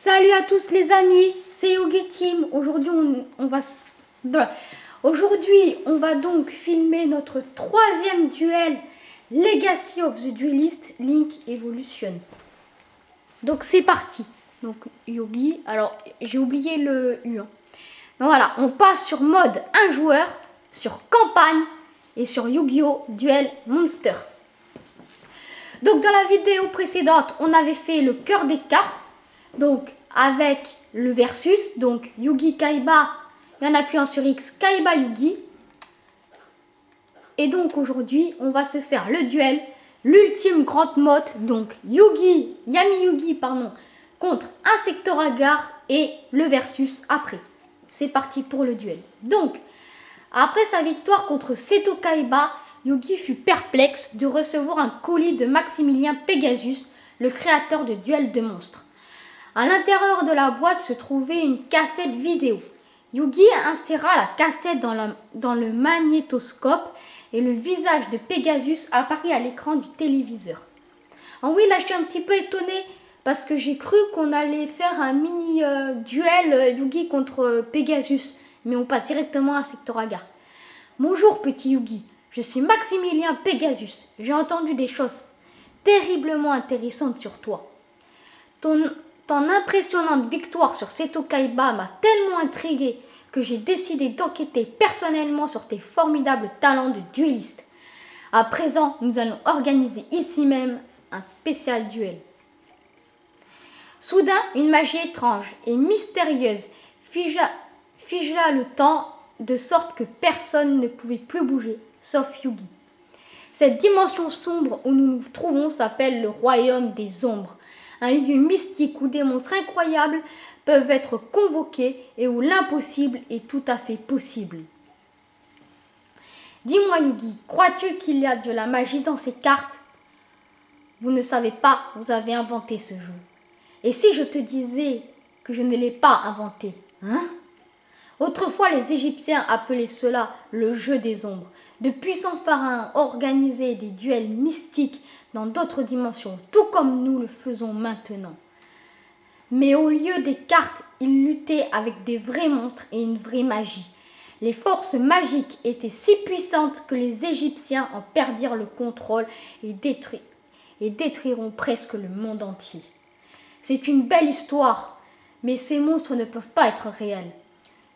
Salut à tous les amis, c'est Yugi Team. Aujourd'hui, on va donc filmer notre troisième duel Legacy of the Duelist Link Evolution. Donc c'est parti. Donc Yugi, alors j'ai oublié le U. Donc voilà, on passe sur mode un joueur, sur campagne et sur Yu-Gi-Oh! Duel Monster. Donc dans la vidéo précédente, on avait fait le cœur des cartes. Donc avec le versus, donc Yugi Kaiba, et en appuyant sur X, Kaiba Yugi. Et donc aujourd'hui, on va se faire le duel, l'ultime grande motte, donc Yami Yugi, contre Insectoragar et le versus après. C'est parti pour le duel. Donc, après sa victoire contre Seto Kaiba, Yugi fut perplexe de recevoir un colis de Maximilien Pegasus, le créateur de Duel de monstres. À l'intérieur de la boîte se trouvait une cassette vidéo. Yugi inséra la cassette dans le magnétoscope et le visage de Pegasus apparaît à l'écran du téléviseur. Ah oui, là je suis un petit peu étonnée parce que j'ai cru qu'on allait faire un mini duel Yugi contre Pegasus, mais on passe directement à Sectoragar. Bonjour petit Yugi, je suis Maximilien Pegasus. J'ai entendu des choses terriblement intéressantes sur toi. Ton impressionnante victoire sur Seto Kaiba m'a tellement intrigué que j'ai décidé d'enquêter personnellement sur tes formidables talents de dueliste. À présent, nous allons organiser ici même un spécial duel. Soudain, une magie étrange et mystérieuse figea le temps de sorte que personne ne pouvait plus bouger, sauf Yugi. Cette dimension sombre où nous nous trouvons s'appelle le royaume des ombres. Un lieu mystique où des monstres incroyables peuvent être convoqués et où l'impossible est tout à fait possible. Dis-moi Yugi, crois-tu qu'il y a de la magie dans ces cartes? Vous ne savez pas, vous avez inventé ce jeu. Et si je te disais que je ne l'ai pas inventé, hein? Autrefois, les Égyptiens appelaient cela le jeu des ombres. De puissants pharaons organisaient des duels mystiques dans d'autres dimensions, tout comme nous le faisons maintenant. Mais au lieu des cartes, ils luttaient avec des vrais monstres et une vraie magie. Les forces magiques étaient si puissantes que les Égyptiens en perdirent le contrôle et détruiront presque le monde entier. C'est une belle histoire, mais ces monstres ne peuvent pas être réels.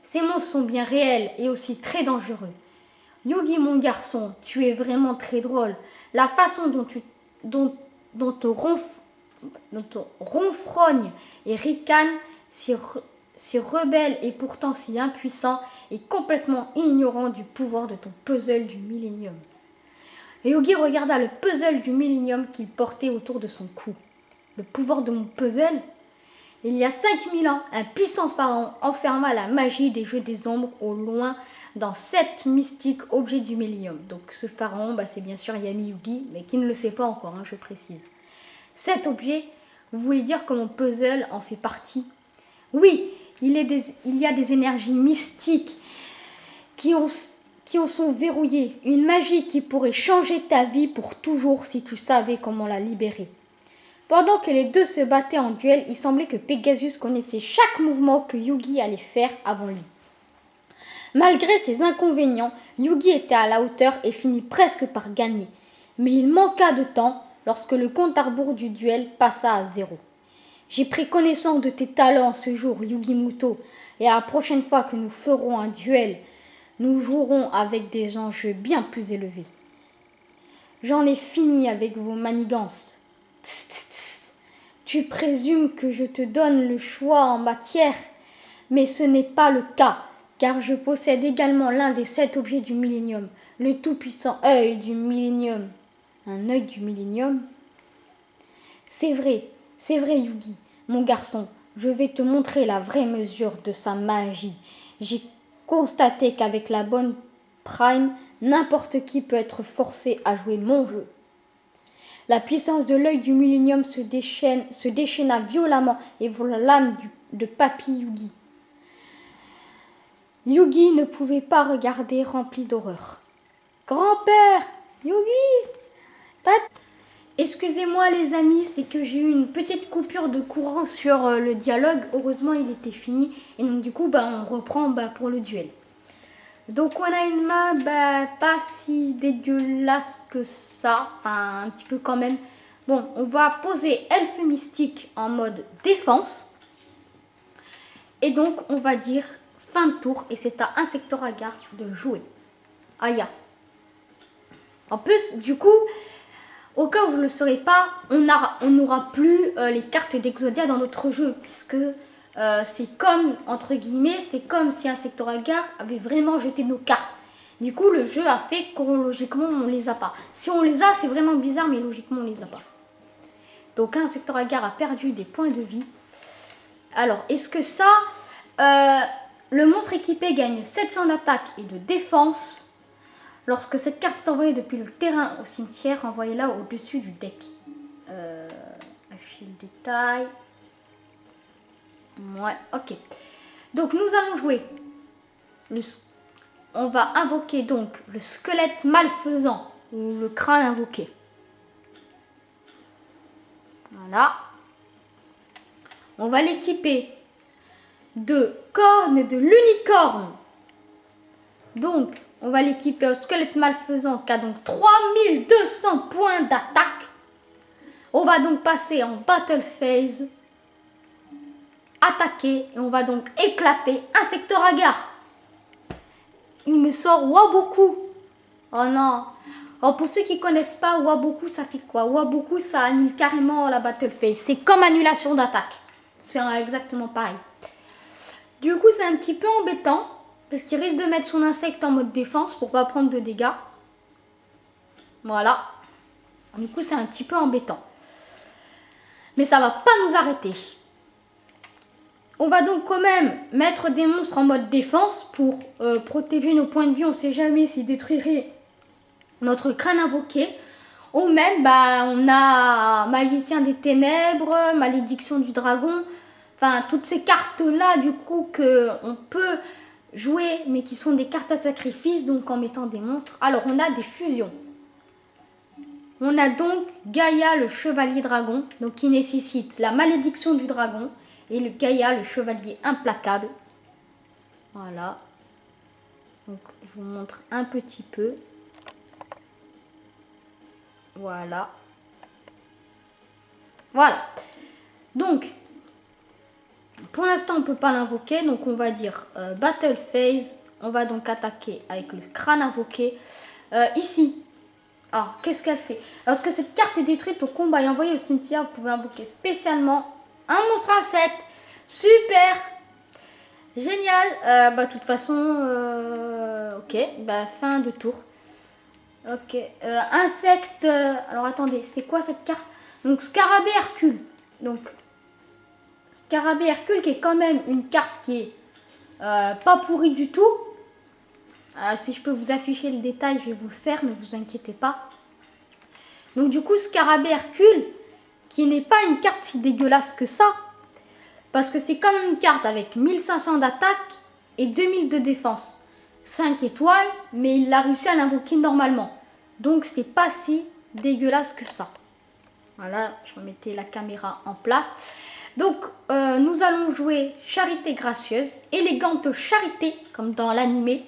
Ces monstres sont bien réels et aussi très dangereux. Yugi, mon garçon, tu es vraiment très drôle. La façon dont on ronfrogne et ricane, si rebelle et pourtant si impuissant, et complètement ignorant du pouvoir de ton puzzle du millénium. Et Yugi regarda le puzzle du millénium qu'il portait autour de son cou. Le pouvoir de mon puzzle? Il y a 5000 ans, un puissant pharaon enferma la magie des jeux des ombres au loin dans 7 mystiques objets du millénium. Donc ce pharaon, c'est bien sûr Yami Yugi, mais qui ne le sait pas encore, je précise. 7 objets, vous voulez dire que mon puzzle en fait partie? Oui, il y a des énergies mystiques qui en sont verrouillées. Une magie qui pourrait changer ta vie pour toujours si tu savais comment la libérer. Pendant que les deux se battaient en duel, il semblait que Pegasus connaissait chaque mouvement que Yugi allait faire avant lui. Malgré ses inconvénients, Yugi était à la hauteur et finit presque par gagner. Mais il manqua de temps lorsque le compte à rebours du duel passa à 0. J'ai pris connaissance de tes talents ce jour, Yugi Muto, et à la prochaine fois que nous ferons un duel, nous jouerons avec des enjeux bien plus élevés. J'en ai fini avec vos manigances. Tss, tss, tss. Tu présumes que je te donne le choix en matière, mais ce n'est pas le cas, car je possède également l'un des 7 objets du millénium, le tout-puissant œil du millénium. Un œil du millénium? C'est vrai Yugi, mon garçon, je vais te montrer la vraie mesure de sa magie. J'ai constaté qu'avec la bonne prime, n'importe qui peut être forcé à jouer mon jeu. La puissance de l'œil du millénium se déchaîna violemment et vola l'âme de Papy Yugi. Yugi ne pouvait pas regarder rempli d'horreur. « Grand-père, Yugi, Excusez-moi les amis, c'est que j'ai eu une petite coupure de courant sur le dialogue. Heureusement, il était fini. Et donc du coup, on reprend pour le duel. Donc on a une main pas si dégueulasse que ça. Enfin, un petit peu quand même. Bon, on va poser elfe mystique en mode défense. Et donc, on va dire fin de tour. Et c'est à Insectoragar de jouer. Aya. En plus, du coup, au cas où vous ne le saurez pas, on n'aura plus les cartes d'Exodia dans notre jeu. Puisque c'est comme, entre guillemets, c'est comme si Insectoragar avait vraiment jeté nos cartes. Du coup, le jeu a fait que logiquement, on les a pas. Si on les a, c'est vraiment bizarre, mais logiquement, on les a pas. Donc, Insectoragar a perdu des points de vie. Alors, est-ce que ça... le monstre équipé gagne 700 d'attaque et de défense. Lorsque cette carte est envoyée depuis le terrain au cimetière, envoyez-la au-dessus du deck. Afficher le détail. Ouais, ok. Donc, nous allons jouer. On va invoquer donc le squelette malfaisant ou le crâne invoqué. Voilà. On va l'équiper de cornes et de l'unicorne. Donc, on va l'équiper au squelette malfaisant qui a donc 3200 points d'attaque. On va donc passer en battle phase. Attaquer et on va donc éclater Insectoragar. Il me sort Waboku. Oh non. Alors pour ceux qui connaissent pas Waboku, ça fait quoi? Waboku, ça annule carrément la battle phase. C'est comme annulation d'attaque. C'est exactement pareil. Du coup, c'est un petit peu embêtant. Parce qu'il risque de mettre son insecte en mode défense pour pas prendre de dégâts. Voilà. Du coup, c'est un petit peu embêtant. Mais ça va pas nous arrêter. On va donc quand même mettre des monstres en mode défense pour protéger nos points de vie. On sait jamais s'ils détruiraient notre crâne invoqué. Ou même, on a Magicien des Ténèbres, Malédiction du Dragon. Enfin, toutes ces cartes-là, du coup, qu'on peut jouer, mais qui sont des cartes à sacrifice, donc en mettant des monstres. Alors, on a des fusions. On a donc Gaïa, le Chevalier Dragon, donc qui nécessite la Malédiction du Dragon, et le Gaïa, le Chevalier Implacable. Voilà. Donc, je vous montre un petit peu. Voilà. Voilà. Donc, pour l'instant, on ne peut pas l'invoquer. Donc, on va dire Battle Phase. On va donc attaquer avec le crâne invoqué. Ici. Ah, qu'est-ce qu'elle fait? Lorsque cette carte est détruite au combat et envoyée au cimetière, vous pouvez invoquer spécialement un monstre insecte. Super. Génial. De toute façon, ok. Fin de tour. Ok. Insecte. Alors, attendez. C'est quoi cette carte? Donc, Scarabée Hercule. Donc, Scarabée Hercule qui est quand même une carte qui est pas pourrie du tout. Si je peux vous afficher le détail, je vais vous le faire, ne vous inquiétez pas. Donc du coup, Scarabée Hercule, qui n'est pas une carte si dégueulasse que ça, parce que c'est quand même une carte avec 1500 d'attaque et 2000 de défense. 5 étoiles, mais il a réussi à l'invoquer normalement. Donc c'est pas si dégueulasse que ça. Voilà, je remettais la caméra en place. Donc nous allons jouer Charité Gracieuse, élégante charité, comme dans l'animé.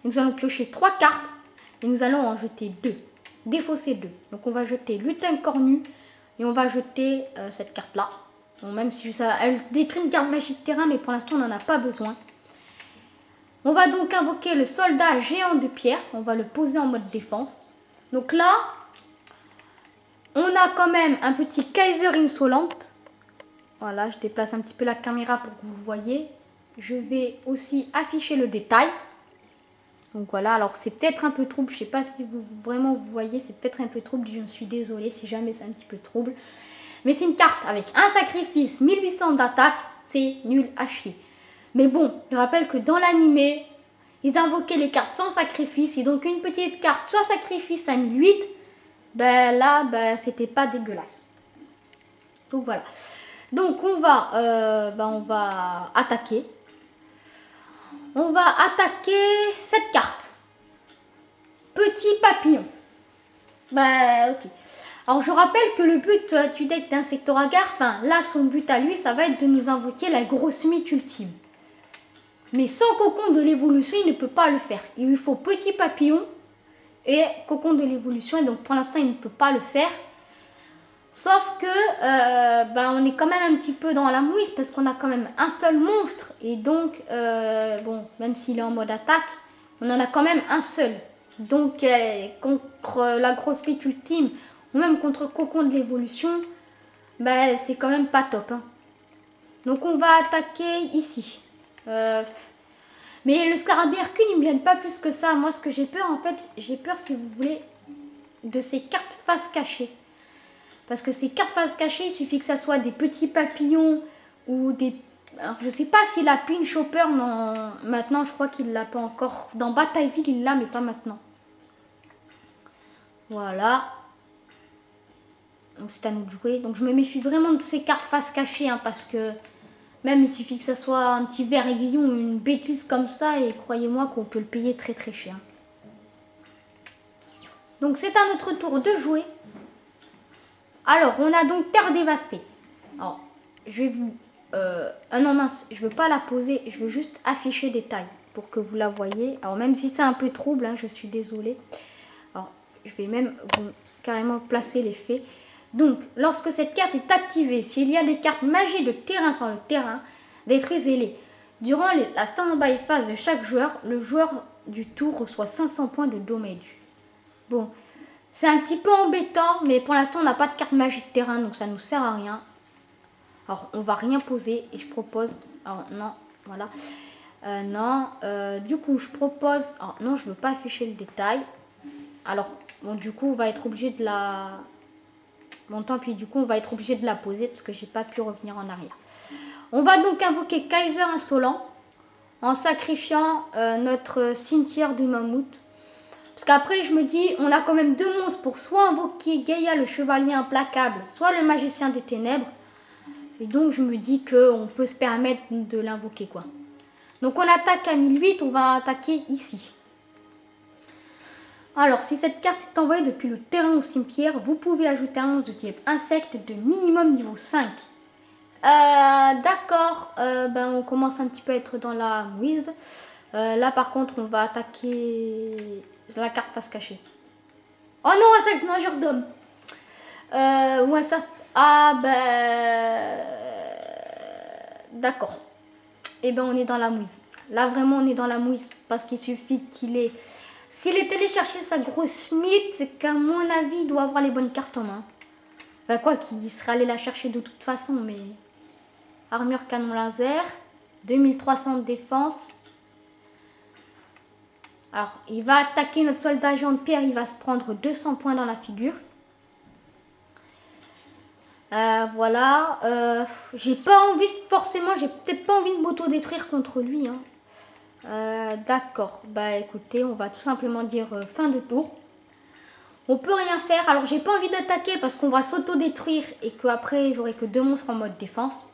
Nous allons piocher 3 cartes et nous allons en jeter 2. Défausser 2. Donc on va jeter Lutin Cornu et on va jeter cette carte-là. Bon, même si elle détruit une carte magie de terrain, mais pour l'instant on n'en a pas besoin. On va donc invoquer le soldat géant de pierre. On va le poser en mode défense. Donc là, on a quand même un petit Kaiser insolente. Voilà, je déplace un petit peu la caméra pour que vous le voyez. Je vais aussi afficher le détail. Donc voilà, alors c'est peut-être un peu trouble, je ne sais pas si vraiment vous voyez, c'est peut-être un peu trouble, je suis désolée si jamais c'est un petit peu trouble. Mais c'est une carte avec un sacrifice, 1800 d'attaque, c'est nul à chier. Mais bon, je rappelle que dans l'animé, ils invoquaient les cartes sans sacrifice, et donc une petite carte sans sacrifice à 1008, c'était pas dégueulasse. Donc voilà. Donc on va attaquer. On va attaquer cette carte. Petit papillon. Ok. Alors je rappelle que le but du deck d'Insectoragar, enfin là son but à lui, ça va être de nous invoquer la grosse mythe ultime. Mais sans cocon de l'évolution, il ne peut pas le faire. Il lui faut petit papillon et cocon de l'évolution, et donc pour l'instant il ne peut pas le faire. Sauf que on est quand même un petit peu dans la mouise parce qu'on a quand même un seul monstre. Et donc, bon, même s'il est en mode attaque, on en a quand même un seul. Donc, contre la grosse mythe ultime, ou même contre cocon de l'évolution, c'est quand même pas top. Hein. Donc, on va attaquer ici. Mais le scarabée Hercule, il ne me gêne pas plus que ça. Moi, ce que j'ai peur, en fait, j'ai peur, si vous voulez, de ces cartes face cachée. Parce que ces cartes face cachée, il suffit que ça soit des petits papillons ou des... Alors, je sais pas s'il a Pinch Hopper, non. Maintenant, je crois qu'il l'a pas encore. Dans Batailleville, il l'a, mais pas maintenant. Voilà. Donc, c'est à nous de jouer. Donc, je me méfie vraiment de ces cartes face cachée, hein, parce que même il suffit que ça soit un petit ver aiguillon ou une bêtise comme ça, et croyez-moi qu'on peut le payer très très cher. Donc, c'est à notre tour de jouer. Alors, on a donc Terre dévastée. Alors, je vais vous... ah non, mince, je veux pas la poser. Je veux juste afficher des tailles pour que vous la voyez. Alors, même si c'est un peu trouble, hein, je suis désolée. Alors, je vais même carrément placer les faits. Donc, lorsque cette carte est activée, s'il y a des cartes magie de terrain sur le terrain, détruisez-les. Durant la stand-by phase de chaque joueur, le joueur du tour reçoit 500 points de dommage. Bon... C'est un petit peu embêtant, mais pour l'instant, on n'a pas de carte magie de terrain, donc ça ne nous sert à rien. Alors, on va rien poser et je propose... Alors, non, voilà. Non, du coup, je propose... Alors, non, je ne veux pas afficher le détail. Alors, bon, du coup, on va être obligé de la... Bon, tant pis, du coup, on va être obligé de la poser parce que j'ai pas pu revenir en arrière. On va donc invoquer Kaiser Insolent en sacrifiant notre cimetière de mammouth. Parce qu'après, je me dis, on a quand même deux monstres pour soit invoquer Gaïa le chevalier implacable, soit le magicien des ténèbres. Et donc, je me dis qu'on peut se permettre de l'invoquer, quoi. Donc, on attaque à 1008, on va attaquer ici. Alors, si cette carte est envoyée depuis le terrain au cimetière, vous pouvez ajouter un monstre de type insecte de minimum niveau 5. D'accord, on commence un petit peu à être dans la mouise. Là, par contre, on va attaquer... la carte face cachée. Oh non, insecte mangeur d'homme. Ou un sort... Ah d'accord. Et on est dans la mouise. Là vraiment on est dans la mouise. Parce qu'il suffit qu'il ait... S'il est allé chercher sa grosse mythe, c'est qu'à mon avis, il doit avoir les bonnes cartes en main. Enfin quoi, qu'il serait allé la chercher de toute façon, mais... Armure canon laser. 2300 de défense. Alors, il va attaquer notre soldat agent de pierre, il va se prendre 200 points dans la figure. Voilà. J'ai pas envie, forcément, j'ai peut-être pas envie de m'auto-détruire contre lui. Hein. D'accord. Écoutez, on va tout simplement dire fin de tour. On peut rien faire. Alors, j'ai pas envie d'attaquer parce qu'on va s'auto-détruire et qu'après, j'aurai que deux monstres en mode défense.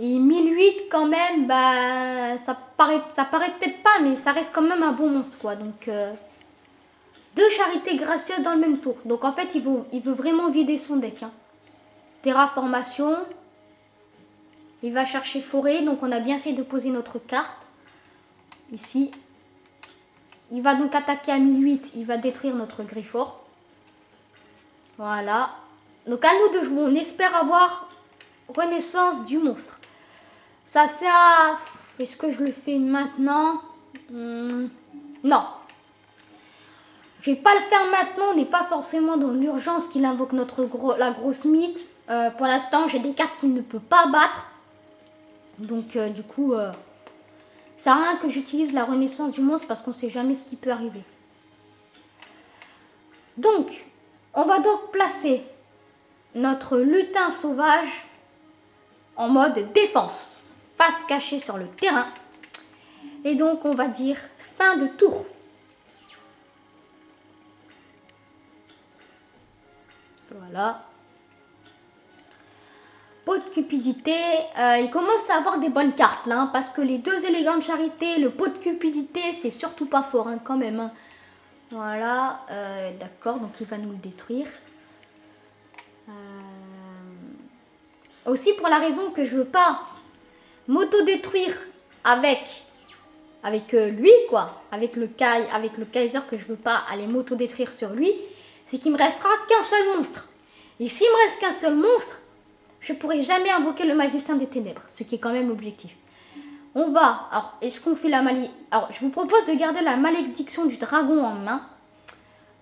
Et 1008 quand même, ça paraît peut-être pas, mais ça reste quand même un bon monstre, quoi. Donc, deux charités gracieuses dans le même tour. Donc, en fait, il veut vraiment vider son deck. Hein. Terraformation. Il va chercher forêt, donc on a bien fait de poser notre carte. Ici. Il va donc attaquer à 1008, il va détruire notre Griffort. Voilà. Donc, à nous de jouer. On espère avoir renaissance du monstre. Ça sert à... Est-ce que je le fais maintenant? Non. Je vais pas le faire maintenant. On n'est pas forcément dans l'urgence qu'il invoque la grosse mythe. Pour l'instant, j'ai des cartes qu'il ne peut pas battre. Donc, du coup, ça sert à rien que j'utilise la renaissance du monstre parce qu'on ne sait jamais ce qui peut arriver. Donc, on va donc placer notre lutin sauvage en mode défense. Face cachée sur le terrain. Et donc, on va dire fin de tour. Voilà. Pot de cupidité. Il commence à avoir des bonnes cartes là. Hein, parce que les deux élégants de charité, le pot de cupidité, c'est surtout pas fort hein, quand même. Hein. Voilà. D'accord, donc il va nous le détruire. Aussi pour la raison que je veux pas m'auto-détruire avec lui, quoi. Avec le Kaiser, que je veux pas aller m'auto-détruire sur lui. C'est qu'il me restera qu'un seul monstre. Et s'il me reste qu'un seul monstre, je pourrai jamais invoquer le magicien des ténèbres. Ce qui est quand même l'objectif. On va... Alors, est-ce qu'on fait la malédiction? Alors, je vous propose de garder la malédiction du dragon en main.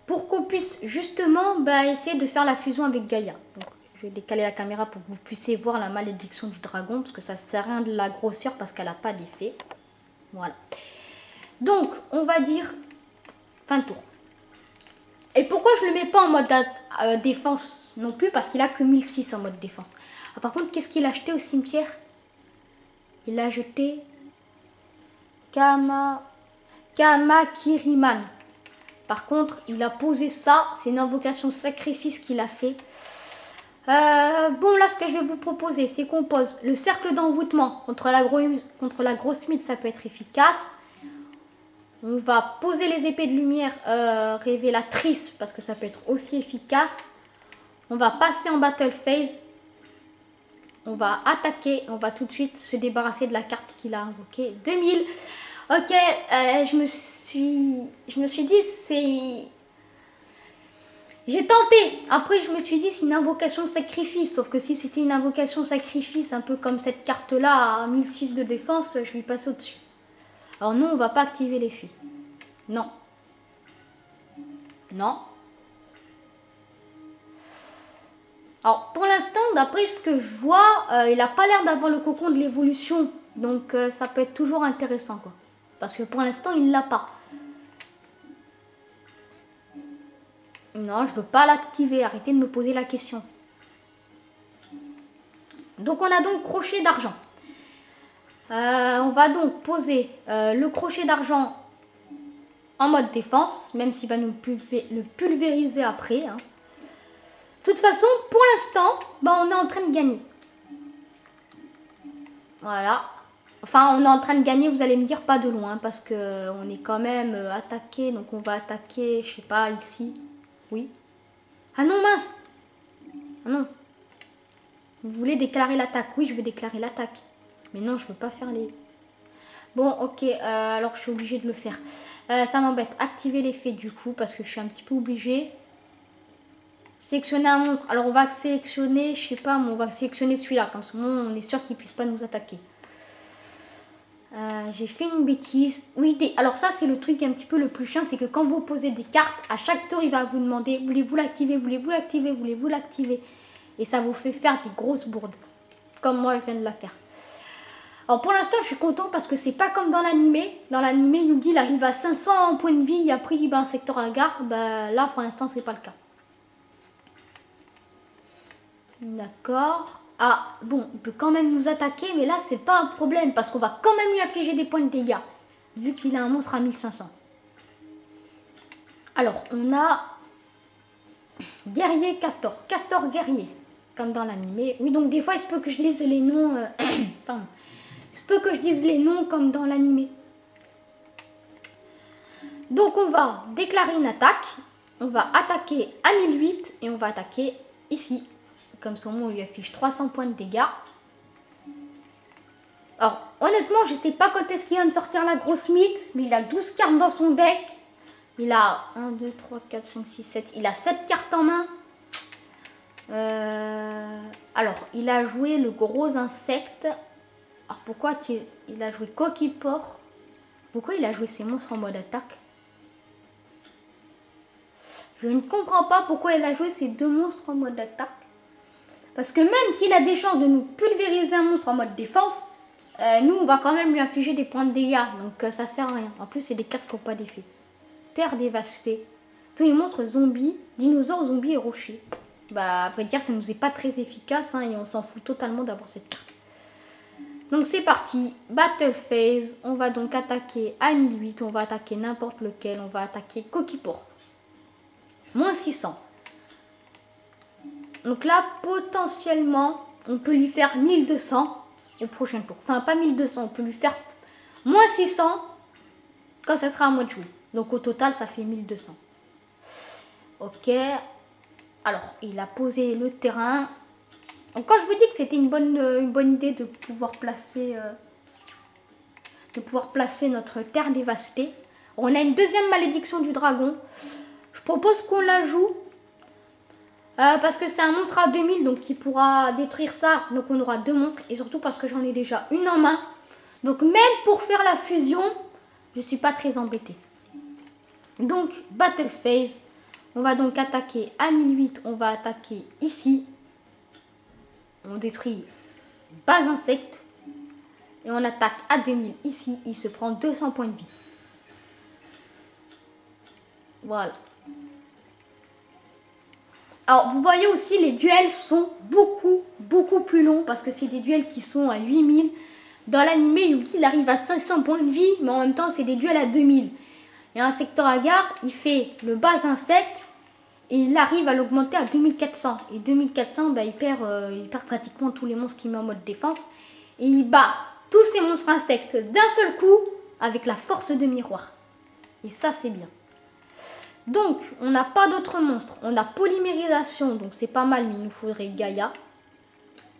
Pour qu'on puisse justement essayer de faire la fusion avec Gaïa. Donc, je vais décaler la caméra pour que vous puissiez voir la malédiction du dragon. Parce que ça ne sert à rien de la grossir parce qu'elle n'a pas d'effet. Voilà. Donc, on va dire fin de tour. Et pourquoi je ne le mets pas en mode défense non plus? Parce qu'il a que 1006 en mode défense. Ah, par contre, qu'est-ce qu'il a acheté au cimetière? Il a jeté Kamakiriman. Par contre, il a posé ça. C'est une invocation sacrifice qu'il a fait. Bon, là, ce que je vais vous proposer, c'est qu'on pose le cercle d'envoûtement contre la grosse mythe, ça peut être efficace. On va poser les épées de lumière révélatrices, parce que ça peut être aussi efficace. On va passer en battle phase. On va attaquer. On va tout de suite se débarrasser de la carte qu'il a invoquée. 2000. Ok, je me suis dit, c'est... J'ai tenté. Après, je me suis dit, c'est une invocation sacrifice. Sauf que si c'était une invocation sacrifice, un peu comme cette carte-là, à 1006 de défense, je vais passer au-dessus. Alors non, on va pas activer les filles. Non. Non. Alors, pour l'instant, d'après ce que je vois, il n'a pas l'air d'avoir le cocon de l'évolution. Donc, ça peut être toujours intéressant, quoi. Parce que pour l'instant, il ne l'a pas. Non, je veux pas l'activer. Arrêtez de me poser la question. Donc, on a donc crochet d'argent. On va donc poser le crochet d'argent en mode défense, même s'il va nous le pulvériser après. Hein. De toute façon, pour l'instant, on est en train de gagner. Voilà. Enfin, on est en train de gagner, vous allez me dire, pas de loin, parce que on est quand même attaqué. Donc, on va attaquer, je sais pas, ici. Oui. Ah non, mince. Ah non. Vous voulez déclarer l'attaque? Oui, je veux déclarer l'attaque. Mais non, je veux pas faire les... Bon, ok, alors je suis obligée de le faire. Ça m'embête. Activer l'effet du coup, parce que je suis un petit peu obligée. Sélectionner un monstre. Alors, on va sélectionner, je sais pas, mais on va sélectionner celui-là. Comme ça, on est sûr qu'il puisse pas nous attaquer. J'ai fait une bêtise. Oui, alors ça, c'est le truc un petit peu le plus chiant, c'est que quand vous posez des cartes, à chaque tour, il va vous demander, voulez-vous l'activer, voulez-vous l'activer, voulez-vous l'activer. Et ça vous fait faire des grosses bourdes. Comme moi, je viens de la faire. Alors pour l'instant, je suis content parce que c'est pas comme dans l'animé. Dans l'animé, Yugi, il arrive à 500 points de vie et après, il bat un secteur à gare. Là, pour l'instant, c'est pas le cas. D'accord. Ah, bon, il peut quand même nous attaquer, mais là, c'est pas un problème parce qu'on va quand même lui infliger des points de dégâts, vu qu'il a un monstre à 1500. Alors, on a guerrier castor. Castor guerrier, comme dans l'animé. Oui, donc des fois, il se peut que je lise les noms... Pardon. Il se peut que je dise les noms comme dans l'animé. Donc, on va déclarer une attaque. On va attaquer à 1008 et on va attaquer ici. Comme son nom, on lui affiche 300 points de dégâts. Alors, honnêtement, je sais pas quand est-ce qu'il va me sortir la grosse mythe, mais il a 12 cartes dans son deck. Il a 1, 2, 3, 4, 5, 6, 7. Il a 7 cartes en main. Alors, il a joué le gros insecte. Alors, pourquoi il a joué coquille-porc? Pourquoi il a joué ses monstres en mode attaque? Je ne comprends pas pourquoi il a joué ces deux monstres en mode attaque. Parce que même s'il a des chances de nous pulvériser un monstre en mode défense, nous, on va quand même lui infliger des points de dégâts. Donc, ça sert à rien. En plus, c'est des cartes qui n'ont pas d'effet. Terre dévastée. Tous les monstres zombies, dinosaures, zombies et rochers. À vrai dire, ça nous est pas très efficace. Hein, et on s'en fout totalement d'avoir cette carte. Donc, c'est parti. Battle phase. On va donc attaquer à 1008. On va attaquer n'importe lequel. On va attaquer coquille-porc. Moins 600. Donc là, potentiellement, on peut lui faire 1200 au prochain tour. Enfin, pas 1200, on peut lui faire moins 600 quand ça sera à moi de jouer. Donc au total, ça fait 1200. Ok. Alors, il a posé le terrain. Donc, quand je vous dis que c'était une bonne idée de pouvoir placer notre terre dévastée. On a une deuxième malédiction du dragon. Je propose qu'on la joue. Parce que c'est un monstre à 2000, donc qui pourra détruire ça. Donc on aura 2 monstres. Et surtout parce que j'en ai déjà une en main. Donc même pour faire la fusion, je suis pas très embêtée. Donc Battle Phase. On va donc attaquer à 1008. On va attaquer ici. On détruit base insecte. Et on attaque à 2000 ici. Il se prend 200 points de vie. Voilà. Alors, vous voyez aussi, les duels sont beaucoup plus longs parce que c'est des duels qui sont à 8000. Dans l'animé, Yugi, il arrive à 500 points de vie, mais en même temps, c'est des duels à 2000. Et un secteur Agar, il fait le bas insecte et il arrive à l'augmenter à 2400. Et 2400, bah, il perd pratiquement tous les monstres qu'il met en mode défense. Et il bat tous ces monstres insectes d'un seul coup avec la force de miroir. Et ça, c'est bien. Donc, on n'a pas d'autres monstres. On a polymérisation, donc c'est pas mal, mais il nous faudrait Gaïa.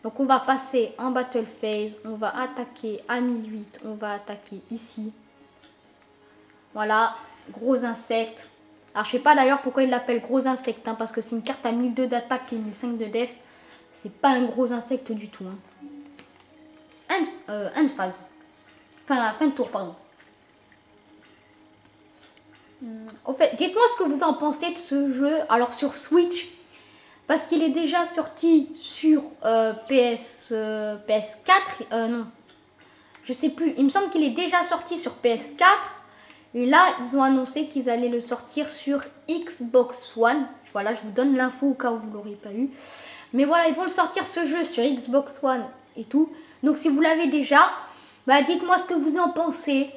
Donc, on va passer en Battle Phase. On va attaquer à 1008. On va attaquer ici. Voilà, gros insecte. Alors, je sais pas d'ailleurs pourquoi il l'appelle gros insecte, hein, parce que c'est une carte à 1002 d'attaque et 1005 de def. C'est pas un gros insecte du tout. Hein. End phase. Enfin, fin de tour, pardon. En fait, dites-moi ce que vous en pensez de ce jeu. Alors sur Switch, parce qu'il est déjà sorti sur PS4. Non, je sais plus. Il me semble qu'il est déjà sorti sur PS4. Et là, ils ont annoncé qu'ils allaient le sortir sur Xbox One. Voilà, je vous donne l'info au cas où vous l'aurez pas eu. Mais voilà, ils vont le sortir ce jeu sur Xbox One et tout. Donc si vous l'avez déjà, bah dites-moi ce que vous en pensez.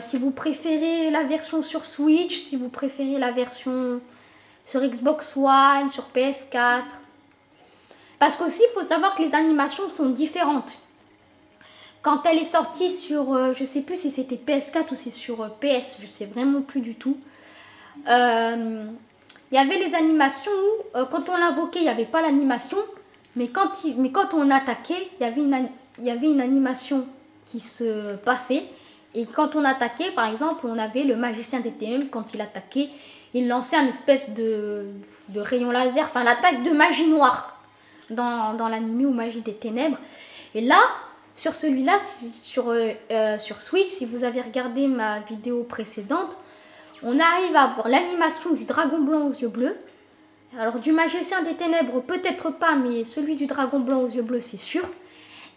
Si vous préférez la version sur Switch, si vous préférez la version sur Xbox One, sur PS4. Parce qu'aussi, il faut savoir que les animations sont différentes. Quand elle est sortie sur, je sais plus si c'était PS4 ou c'est sur PS, je sais vraiment plus du tout. Il y avait les animations où, quand on l'invoquait, il n'y avait pas l'animation. Mais quand on attaquait, il y avait une animation qui se passait. Et quand on attaquait, par exemple, on avait le magicien des ténèbres. Quand il attaquait, il lançait un espèce de rayon laser. Enfin, l'attaque de magie noire dans l'anime ou magie des ténèbres. Et là, sur celui-là, sur Switch, si vous avez regardé ma vidéo précédente, on arrive à avoir l'animation du dragon blanc aux yeux bleus. Alors, du magicien des ténèbres, peut-être pas, mais celui du dragon blanc aux yeux bleus, c'est sûr.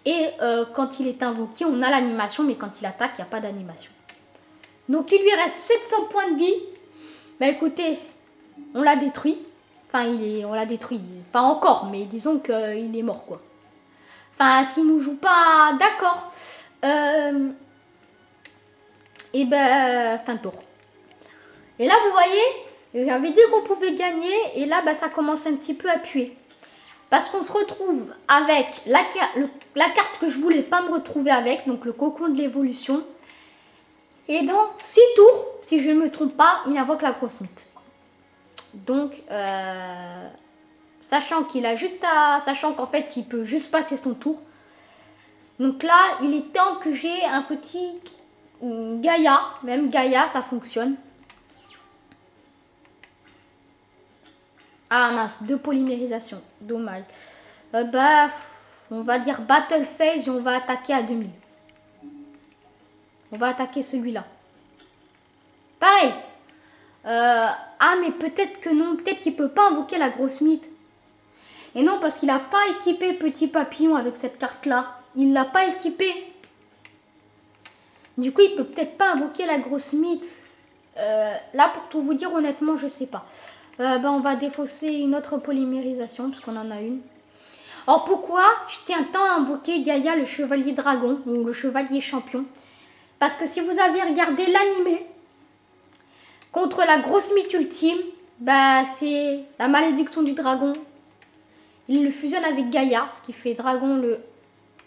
Et quand il est invoqué, on a l'animation, mais quand il attaque, il n'y a pas d'animation. Donc il lui reste 700 points de vie. Bah écoutez, on l'a détruit. Enfin, on l'a détruit. Pas encore, mais disons qu'il est mort, quoi. Enfin, s'il nous joue pas, d'accord. Et ben, fin de tour. Et là, vous voyez, j'avais dit qu'on pouvait gagner. Et là, bah, ça commence un petit peu à puer. Parce qu'on se retrouve avec la carte que je voulais pas me retrouver avec, donc le cocon de l'évolution. Et dans 6 tours, si je ne me trompe pas, il invoque la grosse mythe. Donc, sachant qu'en fait, il peut juste passer son tour. Donc là, il est temps que j'ai un petit Gaïa. Même Gaïa, ça fonctionne. Ah mince, 2 polymérisations. Dommage. Bah, on va dire Battle Phase et on va attaquer à 2000. On va attaquer celui-là. Pareil. Ah, mais peut-être que non. Peut-être qu'il peut pas invoquer la grosse mythe. Et non, parce qu'il n'a pas équipé Petit Papillon avec cette carte-là. Il l'a pas équipé. Du coup, il peut peut-être pas invoquer la grosse mythe. Là, pour tout vous dire, honnêtement, je sais pas. On va défausser une autre polymérisation, parce qu'on en a une. Alors pourquoi je tiens tant à invoquer Gaïa le chevalier dragon, ou le chevalier champion? Parce que si vous avez regardé l'animé, contre la grosse mythe ultime, bah c'est la malédiction du dragon. Il le fusionne avec Gaïa, ce qui fait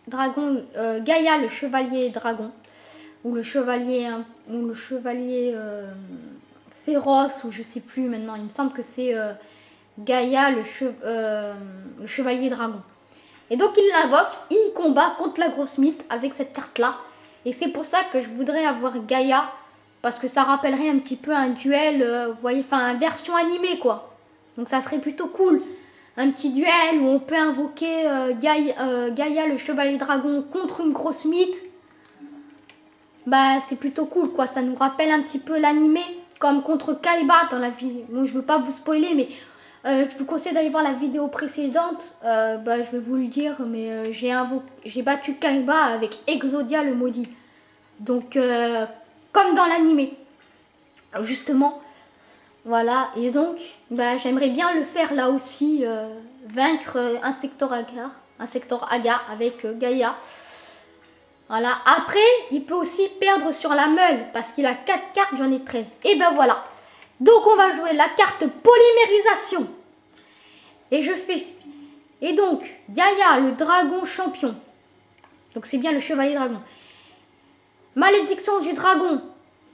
Gaïa le chevalier dragon. Ou le chevalier féroce, ou je sais plus maintenant. Il me semble que c'est Gaïa, le chevalier dragon. Et donc il l'invoque, il combat contre la grosse mythe avec cette carte-là. Et c'est pour ça que je voudrais avoir Gaïa, parce que ça rappellerait un petit peu un duel, vous voyez, enfin, une version animée, quoi. Donc ça serait plutôt cool. Un petit duel où on peut invoquer Gaïa, le chevalier dragon, contre une grosse mythe. Bah, c'est plutôt cool, quoi. Ça nous rappelle un petit peu l'animé, comme contre Kaiba dans la vie. Bon, je veux pas vous spoiler, mais je vous conseille d'aller voir la vidéo précédente. Bah, je vais vous le dire, mais j'ai battu Kaiba avec Exodia le maudit. Donc, comme dans l'animé. Justement, voilà. Et donc, bah, j'aimerais bien le faire là aussi, vaincre un secteur Agar avec Gaïa. Voilà. Après, il peut aussi perdre sur la meule parce qu'il a 4 cartes, j'en ai 13. Et ben voilà. Donc on va jouer la carte polymérisation. Et donc, Gaïa, le dragon champion. Donc c'est bien le chevalier dragon. Malédiction du dragon.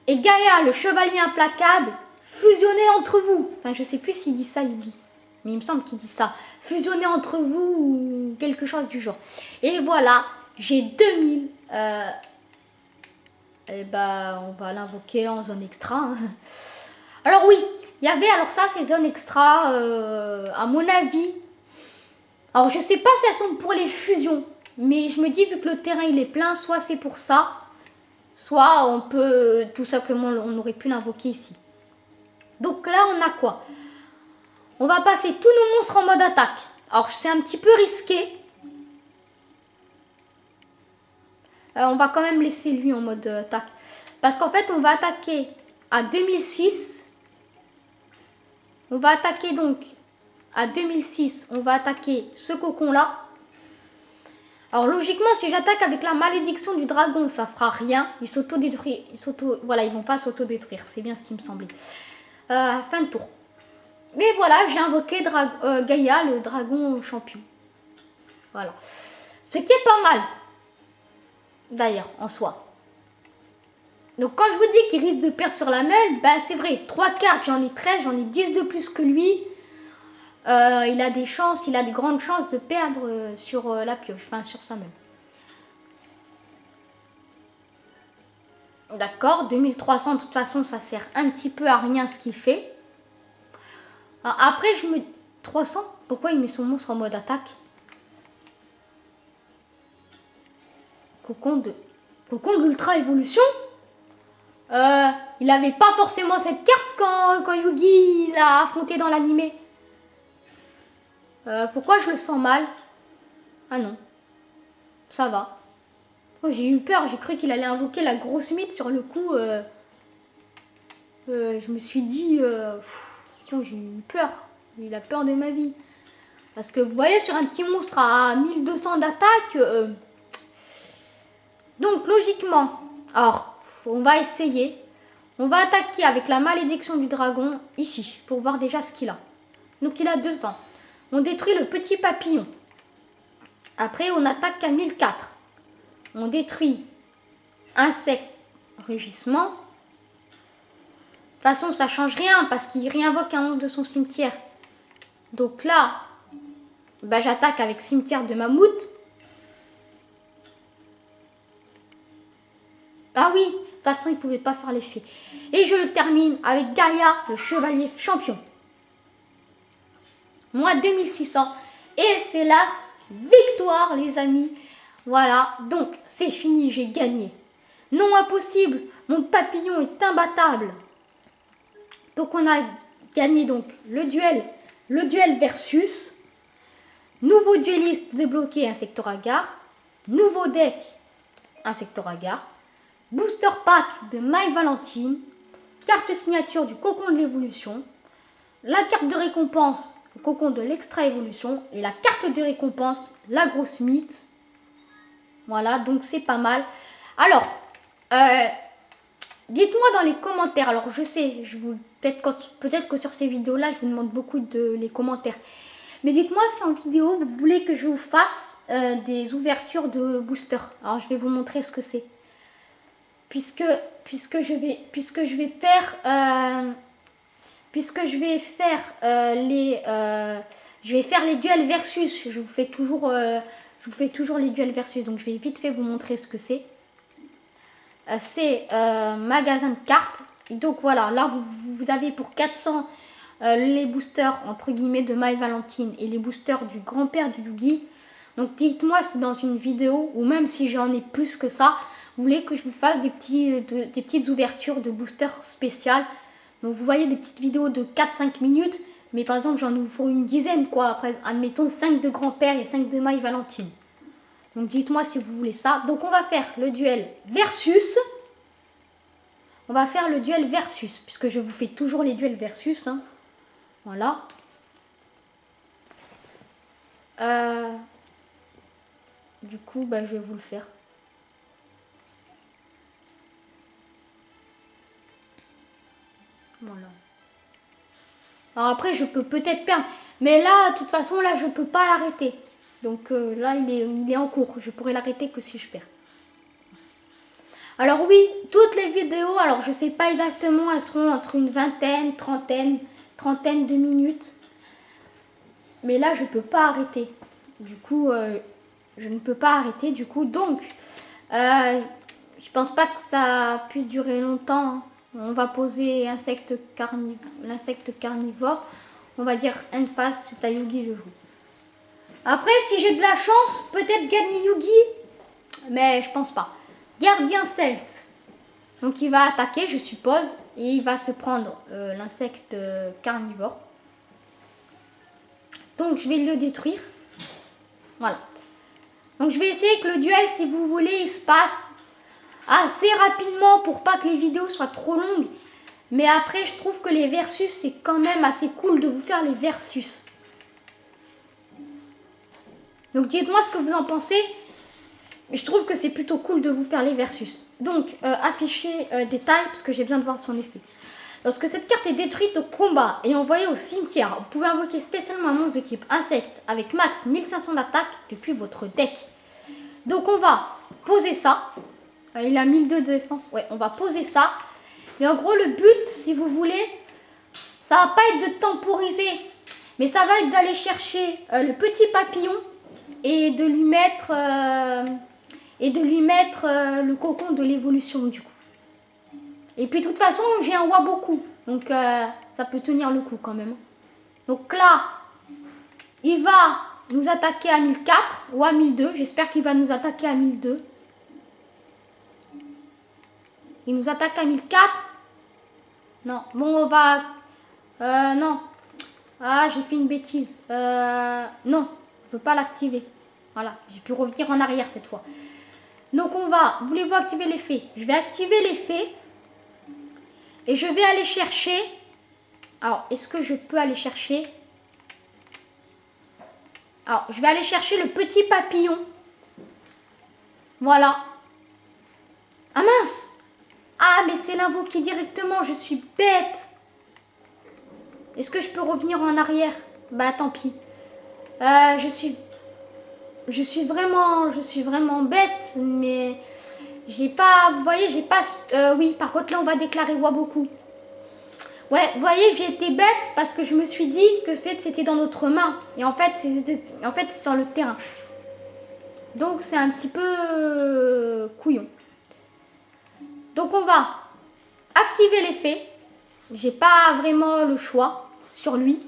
Et Gaïa, le chevalier implacable, fusionnez entre vous. Enfin, je sais plus s'il dit ça, Yugi. Mais il me semble qu'il dit ça. Fusionnez entre vous ou quelque chose du genre. Et voilà, j'ai 2000. Et bah, on va l'invoquer en zone extra. Hein. Alors oui, il y avait alors ça, ces zones extra, à mon avis. Alors je sais pas si elles sont pour les fusions, mais je me dis vu que le terrain il est plein, soit c'est pour ça, soit on peut tout simplement, on aurait pu l'invoquer ici. Donc là on a quoi? On va passer tous nos monstres en mode attaque. Alors c'est un petit peu risqué. On va quand même laisser lui en mode attaque. Parce qu'en fait on va attaquer à 2006. On va attaquer donc à 2006. On va attaquer ce cocon là. Alors logiquement si j'attaque avec la malédiction du dragon ça fera rien. Ils s'auto-détruisent. Voilà, ils vont pas s'auto-détruire. C'est bien ce qui me semblait. Fin de tour. Mais voilà, j'ai invoqué Gaïa, le dragon champion. Voilà. Ce qui est pas mal. D'ailleurs, en soi. Donc quand je vous dis qu'il risque de perdre sur la meule, bah c'est vrai. 3 cartes, j'en ai 13, j'en ai 10 de plus que lui. Il a des chances, il a des grandes chances de perdre sur la pioche, enfin sur sa meule. D'accord, 2300, de toute façon, ça sert un petit peu à rien ce qu'il fait. Alors, après, 300, pourquoi il met son monstre en mode attaque? Cocon de l'ultra évolution. Il n'avait pas forcément cette carte quand Yugi l'a affronté dans l'animé. Pourquoi je le sens mal? Ah non, ça va. Oh, j'ai eu peur, j'ai cru qu'il allait invoquer la grosse mythe sur le coup. Je me suis dit, j'ai eu peur. J'ai eu la peur de ma vie. Parce que vous voyez, sur un petit monstre à 1200 d'attaque, donc logiquement, alors on va essayer. On va attaquer avec la malédiction du dragon ici, pour voir déjà ce qu'il a. Donc il a 200. On détruit le petit papillon. Après on attaque à 1004. On détruit insecte, rugissement. De toute façon ça change rien parce qu'il réinvoque un monstre de son cimetière. Donc là, bah, j'attaque avec cimetière de mammouth. Ah oui, de toute façon, il ne pouvait pas faire l'effet. Et je le termine avec Gaïa, le chevalier champion. Moins 2600. Et c'est la victoire, les amis. Voilà, donc c'est fini, j'ai gagné. Non impossible, mon papillon est imbattable. Donc on a gagné donc le duel versus. Nouveau dueliste débloqué, Insectoraga. Nouveau deck, Insectoraga. Booster pack de My Valentine, carte signature du cocon de l'évolution, la carte de récompense, le cocon de l'extra évolution et la carte de récompense, la grosse mythe. Voilà, donc c'est pas mal. Alors, dites-moi dans les commentaires, alors je sais, peut-être que sur ces vidéos-là, je vous demande beaucoup de les commentaires. Mais dites-moi si en vidéo, vous voulez que je vous fasse des ouvertures de booster. Alors, je vais vous montrer ce que c'est. Puisque je vais faire puisque je vais faire les duels versus. Je vous fais toujours les duels versus. Donc je vais vite fait vous montrer ce que c'est. C'est magasin de cartes. Et donc voilà, là vous avez pour 400 les boosters entre guillemets de My Valentine et les boosters du grand-père du Yugi. Donc dites-moi si dans une vidéo, ou même si j'en ai plus que ça, vous voulez que je vous fasse des petites ouvertures de boosters spéciales. Donc vous voyez des petites vidéos de 4-5 minutes, mais par exemple j'en ouvre une dizaine quoi, après admettons 5 de grand-père et 5 de My Valentine. Donc dites-moi si vous voulez ça. Donc on va faire le duel versus. On va faire le duel versus, puisque je vous fais toujours les duels versus. Hein. Voilà. Du coup, bah, je vais vous le faire. Voilà. Alors après, je peux peut-être perdre. Mais là, de toute façon, là, je peux pas l'arrêter. Donc là, il est en cours. Je pourrais l'arrêter que si je perds. Alors oui, toutes les vidéos, alors je sais pas exactement, elles seront entre une vingtaine, trentaine de minutes. Mais là, je peux pas arrêter. Du coup, je ne peux pas arrêter. Du coup, donc, je pense pas que ça puisse durer longtemps. Hein. On va poser l'insecte carnivore. On va dire end phase, c'est à Yugi je joue. Après, si j'ai de la chance, peut-être gagner Yugi. Mais je pense pas. Gardien celte. Donc il va attaquer, je suppose. Et il va se prendre l'insecte carnivore. Donc je vais le détruire. Voilà. Donc je vais essayer que le duel, si vous voulez, il se passe assez rapidement pour pas que les vidéos soient trop longues. Mais après, je trouve que les versus, c'est quand même assez cool de vous faire les versus. Donc dites-moi ce que vous en pensez. Je trouve que c'est plutôt cool de vous faire les versus. Donc afficher détail, parce que j'ai besoin de voir son effet. Lorsque cette carte est détruite au combat et envoyée au cimetière, vous pouvez invoquer spécialement un monstre de type insecte avec max 1500 d'attaque depuis votre deck. Donc on va poser ça. Il a 1002 de défense. Ouais, on va poser ça. Et en gros, le but, si vous voulez, ça va pas être de temporiser, mais ça va être d'aller chercher le petit papillon et de lui mettre, le cocon de l'évolution du coup. Et puis de toute façon, j'ai un Waboku, donc ça peut tenir le coup quand même. Donc là, il va nous attaquer à 1004 ou à 1002. J'espère qu'il va nous attaquer à 1002. Il nous attaque à 1004. Non, bon, on va... non. Ah, j'ai fait une bêtise. Non, je veux pas l'activer. Voilà, j'ai pu revenir en arrière cette fois. Donc on va... Voulez-vous activer l'effet? Je vais activer l'effet. Et je vais aller chercher... Alors, est-ce que je peux aller chercher... Alors, je vais aller chercher le petit papillon. Voilà. Ah mince! Ah, mais c'est l'invoquer directement, je suis bête. Est-ce que je peux revenir en arrière? Bah, tant pis. Je suis vraiment bête, mais j'ai pas, vous voyez, j'ai pas, oui, par contre là, on va déclarer Waboku. Ouais, vous voyez, j'ai été bête parce que je me suis dit que c'était dans notre main. Et en fait, c'est sur le terrain. Donc, c'est un petit peu couillon. Donc on va activer l'effet. J'ai pas vraiment le choix sur lui.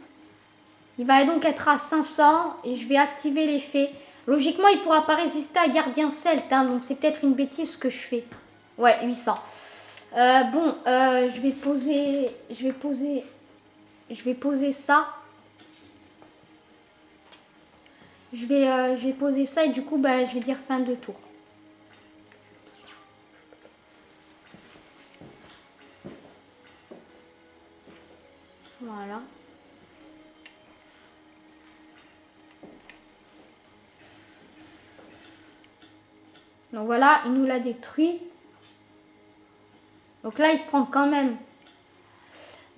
Il va donc être à 500 et je vais activer l'effet. Logiquement, il ne pourra pas résister à Gardien Celte, hein, donc c'est peut-être une bêtise que je fais. Ouais, 800. Bon, je vais poser ça. Je vais poser ça et du coup, bah, je vais dire fin de tour. Voilà. Donc voilà, il nous l'a détruit. Donc là, il se prend quand même...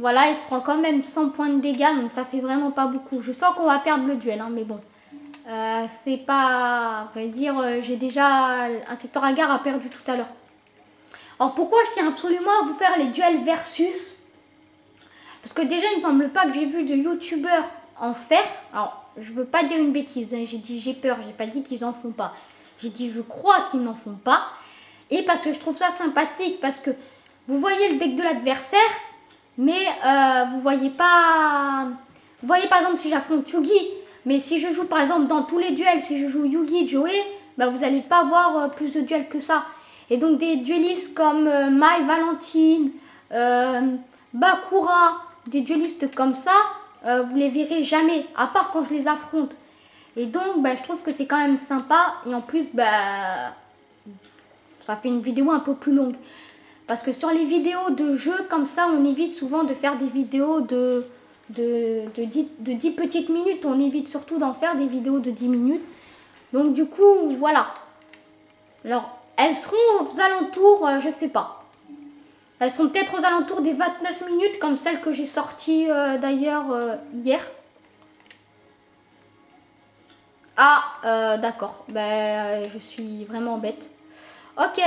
Voilà, il se prend quand même 100 points de dégâts, donc ça fait vraiment pas beaucoup. Je sens qu'on va perdre le duel, hein, mais bon. C'est pas... À vrai dire, j'ai déjà... Un secteur Agar a perdu tout à l'heure. Alors pourquoi je tiens absolument à vous faire les duels versus? Parce que déjà, il me semble pas que j'ai vu de youtubeurs en faire. Alors, je veux pas dire une bêtise, hein. J'ai dit j'ai peur, j'ai pas dit qu'ils en font pas. J'ai dit je crois qu'ils n'en font pas. Et parce que je trouve ça sympathique, parce que vous voyez le deck de l'adversaire, mais vous voyez pas... Vous voyez par exemple si j'affronte Yugi, mais si je joue par exemple dans tous les duels, si je joue Yugi, Joey, bah, vous n'allez pas voir plus de duels que ça. Et donc des duellistes comme Mai, Valentine, Bakura, des duellistes comme ça, vous les verrez jamais, à part quand je les affronte. Et donc bah, je trouve que c'est quand même sympa, et en plus bah, ça fait une vidéo un peu plus longue. Parce que sur les vidéos de jeux comme ça, on évite souvent de faire des vidéos de 10 petites minutes. On évite surtout d'en faire des vidéos de 10 minutes. Donc du coup, voilà. Alors, elles seront aux alentours, je sais pas. Elles seront peut-être aux alentours des 29 minutes, comme celle que j'ai sortie d'ailleurs hier. Ah, d'accord. Ben, je suis vraiment bête. Ok.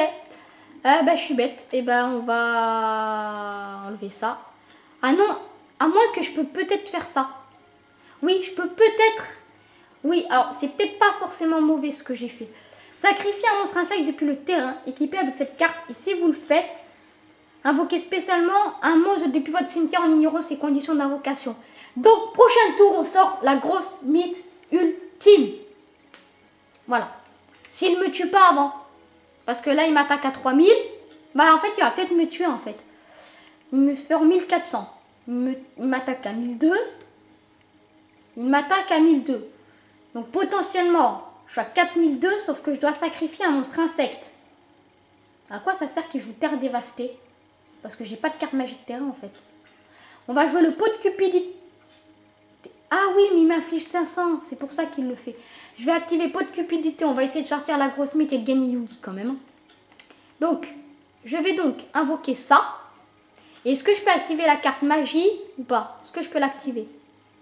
Ben, je suis bête. Et ben, on va enlever ça. Ah non, à moins que je peux peut-être faire ça. Oui, je peux peut-être... Oui, alors, c'est peut-être pas forcément mauvais ce que j'ai fait. Sacrifier un monstre insecte depuis le terrain, équipé avec cette carte. Et si vous le faites, invoquez spécialement un monstre depuis votre cimetière en ignorant ses conditions d'invocation. Donc, prochain tour, on sort la grosse mythe ultime. Voilà. S'il me tue pas avant, parce que là, il m'attaque à 3000, bah en fait, il va peut-être me tuer en fait. Il me fait en 1400. Il m'attaque à 1002. Il m'attaque à 1002. Donc potentiellement, je suis à 4002, sauf que je dois sacrifier un monstre insecte. À quoi ça sert qu'il joue terre dévastée? Parce que j'ai pas de carte magie de terrain en fait. On va jouer le pot de cupidité. Ah oui, mais il m'inflige 500, c'est pour ça qu'il le fait. Je vais activer pot de cupidité, on va essayer de sortir la grosse mythe et de gagner Yugi quand même. Donc, je vais donc invoquer ça. Est-ce que je peux activer la carte magie ou pas? Est-ce que je peux l'activer?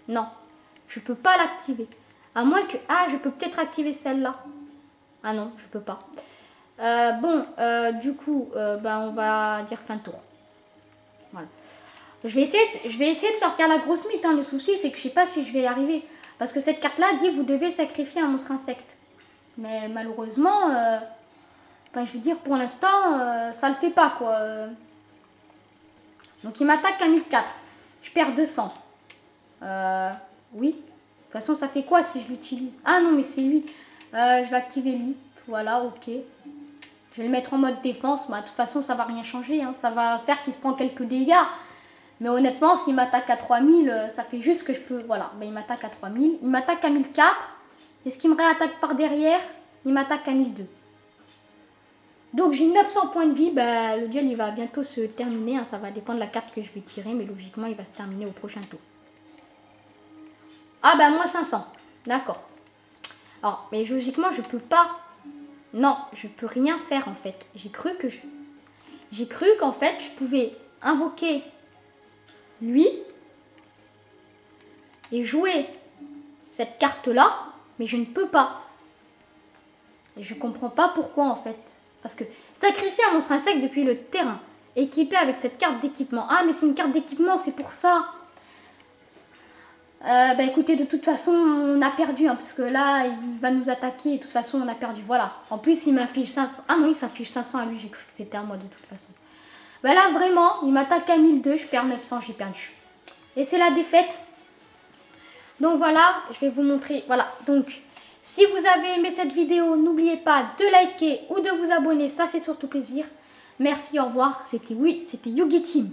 Non, je peux pas l'activer. À moins que... Ah, je peux peut-être activer celle-là. Ah non, je peux pas. Du coup, on va dire fin de tour. Voilà. Je vais essayer de sortir la grosse mythe. Hein. Le souci, c'est que je sais pas si je vais y arriver. Parce que cette carte-là dit vous devez sacrifier un monstre insecte. Mais malheureusement, je veux dire, pour l'instant, ça le fait pas, quoi. Donc, il m'attaque à 1004. Je perds 200. Oui. De toute façon, ça fait quoi si je l'utilise? Ah non, mais c'est lui. Je vais activer lui. Voilà, ok. Je vais le mettre en mode défense. Bah, de toute façon, ça va rien changer. Hein. Ça va faire qu'il se prend quelques dégâts. Mais honnêtement, s'il m'attaque à 3000, ça fait juste que je peux... Voilà, il m'attaque à 3000. Il m'attaque à 1004. Est-ce qu'il me réattaque par derrière? Il m'attaque à 1002. Donc j'ai 900 points de vie. Le duel, il va bientôt se terminer. Hein. Ça va dépendre de la carte que je vais tirer. Mais logiquement, il va se terminer au prochain tour. Ah moi 500. D'accord. Alors, mais logiquement, je peux pas... Non, je peux rien faire en fait. J'ai cru qu'en fait, je pouvais invoquer lui et jouer cette carte-là, mais je ne peux pas. Et je comprends pas pourquoi en fait. Parce que sacrifier un monstre insecte depuis le terrain, équipé avec cette carte d'équipement. Ah, mais c'est une carte d'équipement, c'est pour ça. Écoutez, de toute façon, on a perdu, hein, parce que là, il va nous attaquer, et de toute façon, on a perdu, voilà. En plus, il m'inflige 500, ah non, il s'inflige 500 à lui, j'ai cru que c'était à moi, de toute façon. Là, vraiment, il m'attaque à 1002, je perds 900, j'ai perdu. Et c'est la défaite. Donc voilà, je vais vous montrer, voilà, donc, si vous avez aimé cette vidéo, n'oubliez pas de liker ou de vous abonner, ça fait surtout plaisir. Merci, au revoir, c'était Yugi Team.